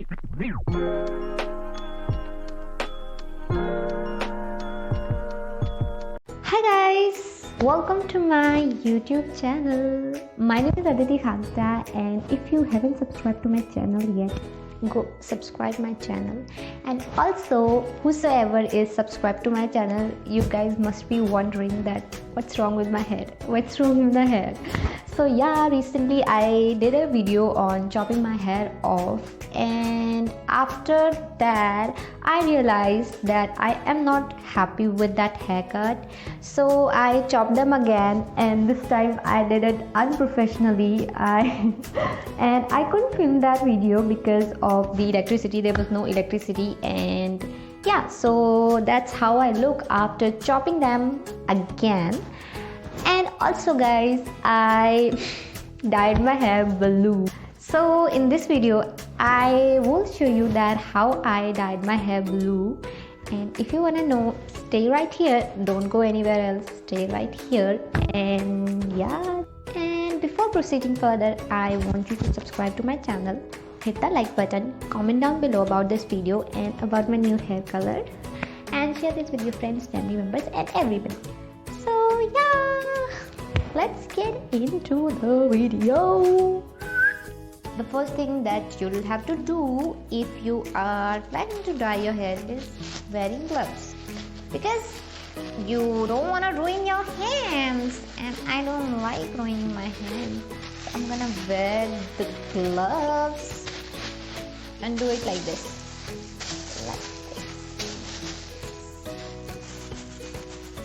Hi guys, welcome to my YouTube channel. My name is Aditi Khanta, and if you haven't subscribed to my channel yet, go subscribe my channel. And also, whosoever is subscribed to my channel, you guys must be wondering that what's wrong with my hair, what's wrong with my hair. So yeah, recently I did a video on chopping my hair off, and after that I realized that I am not happy with that haircut. So I chopped them again, and this time I did it unprofessionally. And I couldn't film that video because of the electricity. There was no electricity, and yeah, so that's how I look after chopping them again. And also guys, I dyed my hair blue. So in this video I will show you that how I dyed my hair blue. And if you want to know, stay right here, don't go anywhere else, stay right here. And yeah, and before proceeding further, I want you to subscribe to my channel, hit the like button, comment down below about this video and about my new hair color, and share this with your friends, family members and everybody. So yeah, let's get into the video. The first thing that you'll have to do if you are planning to dye your hair is wearing gloves, because you don't want to ruin your hands, and I don't like ruining my hands. So I'm gonna wear the gloves and do it like this.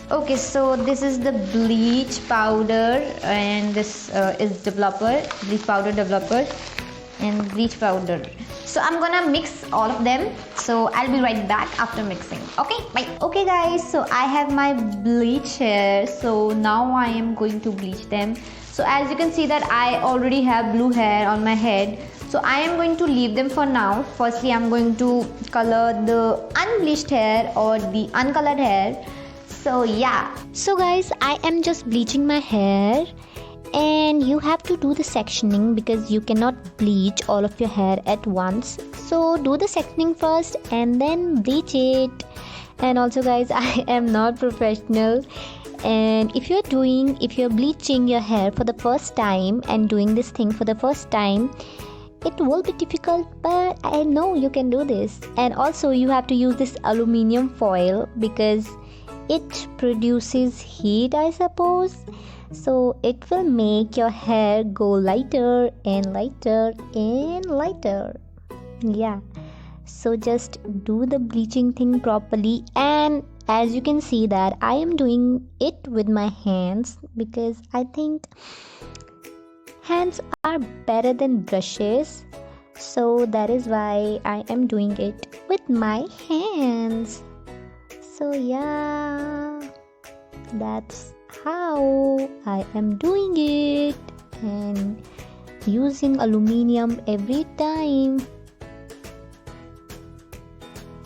Okay, so this is the bleach powder, and this is developer, bleach powder developer and bleach powder. So I'm gonna mix all of them, so I'll be right back after mixing. Okay, bye. Okay guys, so I have my bleach hair, so now I am going to bleach them. So as you can see that I already have blue hair on my head, so I am going to leave them for now. Firstly, I'm going to color the unbleached hair or the uncolored hair. So yeah, so guys, I am just bleaching my hair, and you have to do the sectioning because you cannot bleach all of your hair at once. So do the sectioning first and then bleach it. And also guys, I am not professional, and if you're bleaching your hair for the first time and doing this thing for the first time, it will be difficult, but I know you can do this. And also you have to use this aluminium foil because it produces heat, I suppose, so it will make your hair go lighter and lighter and lighter. Yeah, so just do the bleaching thing properly. And as you can see that I am doing it with my hands because I think hands are better than brushes, so that is why I am doing it with my hands. So yeah, that's how I am doing it, and using aluminium every time.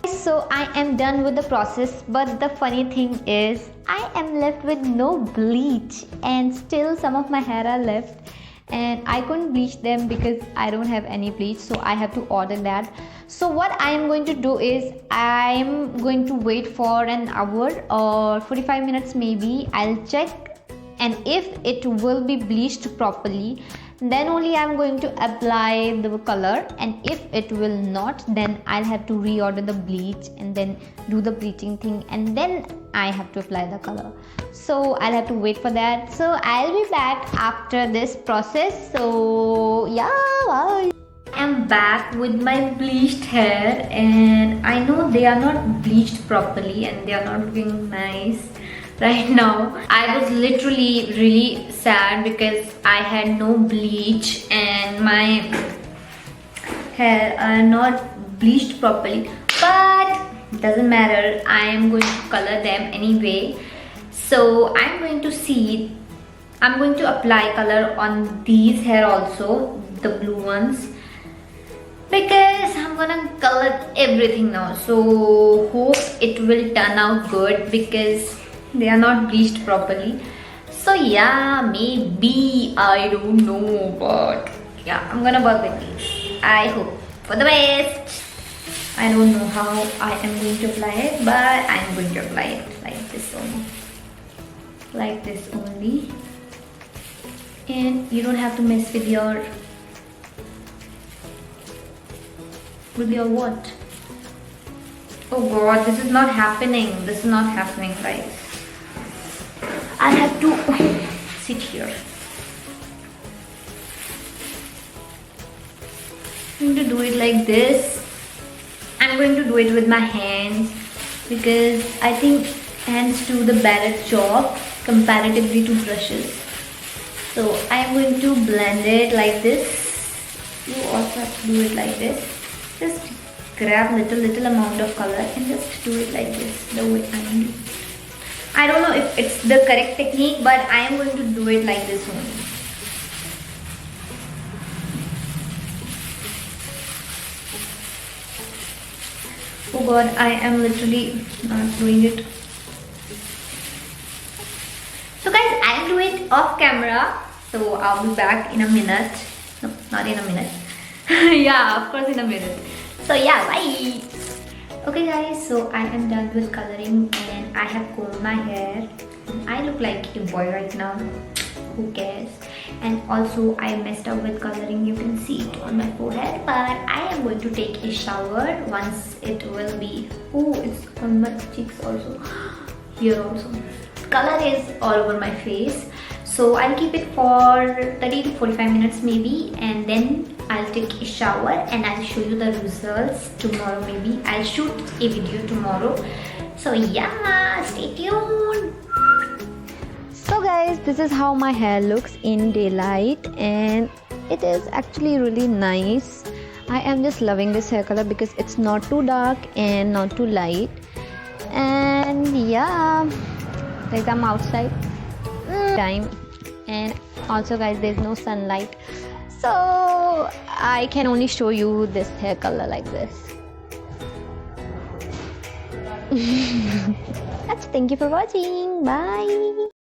So I am done with the process, but the funny thing is I am left with no bleach, and still some of my hair are left, and I couldn't bleach them because I don't have any bleach, so I have to order that. So what I am going to do is I am going to wait for an hour or 45 minutes maybe. I'll check, and if it will be bleached properly, then only I'm going to apply the color, and if it will not, then I'll have to reorder the bleach and then do the bleaching thing, and then I have to apply the color. So I'll have to wait for that. So I'll be back after this process. So yeah, bye. I'm back with my bleached hair, and I know they are not bleached properly and they are not looking nice right now. I was literally really sad because I had no bleach and my hair are not bleached properly, but doesn't matter, I am going to color them anyway. So I'm going to apply color on these hair also, the blue ones, because I'm gonna color everything now. So hope it will turn out good because they are not bleached properly. So yeah, maybe, I don't know, but yeah, I'm gonna work with these. I hope. for the best. I don't know how I am going to apply it, but I am going to apply it like this only. Like this only. And you don't have to mess with your what? Oh god, this is not happening. This is not happening, guys. I have to sit here. I'm going to do it like this. I'm going to do it with my hands because I think hands do the better job comparatively to brushes. So I'm going to blend it like this. You also have to do it like this. Just grab little amount of color and just do it like this, the way I am doing. I don't know if it's the correct technique, but I am going to do it like this only. Oh god, I am literally not doing it. So guys, I am doing it off camera. So I'll be back in a minute. No, not in a minute. Yeah, of course in a minute. So yeah, bye. Okay guys, so I am done with coloring and I have combed my hair. I look like a boy right now. Who cares? And also I messed up with coloring. You can see it on my forehead, but I am going to take a shower once it will be. Oh, it's on my cheeks also. Here also. Color is all over my face. So I'll keep it for 30 to 45 minutes maybe, and then I'll take a shower and I'll show you the results tomorrow maybe. I'll shoot a video tomorrow. So yeah, stay tuned. So guys, this is how my hair looks in daylight and it is actually really nice. I am just loving this hair color because it's not too dark and not too light. And yeah, like I'm outside time, and also guys, there's no sunlight, so I can only show you this hair color like this. That's, thank you for watching. Bye.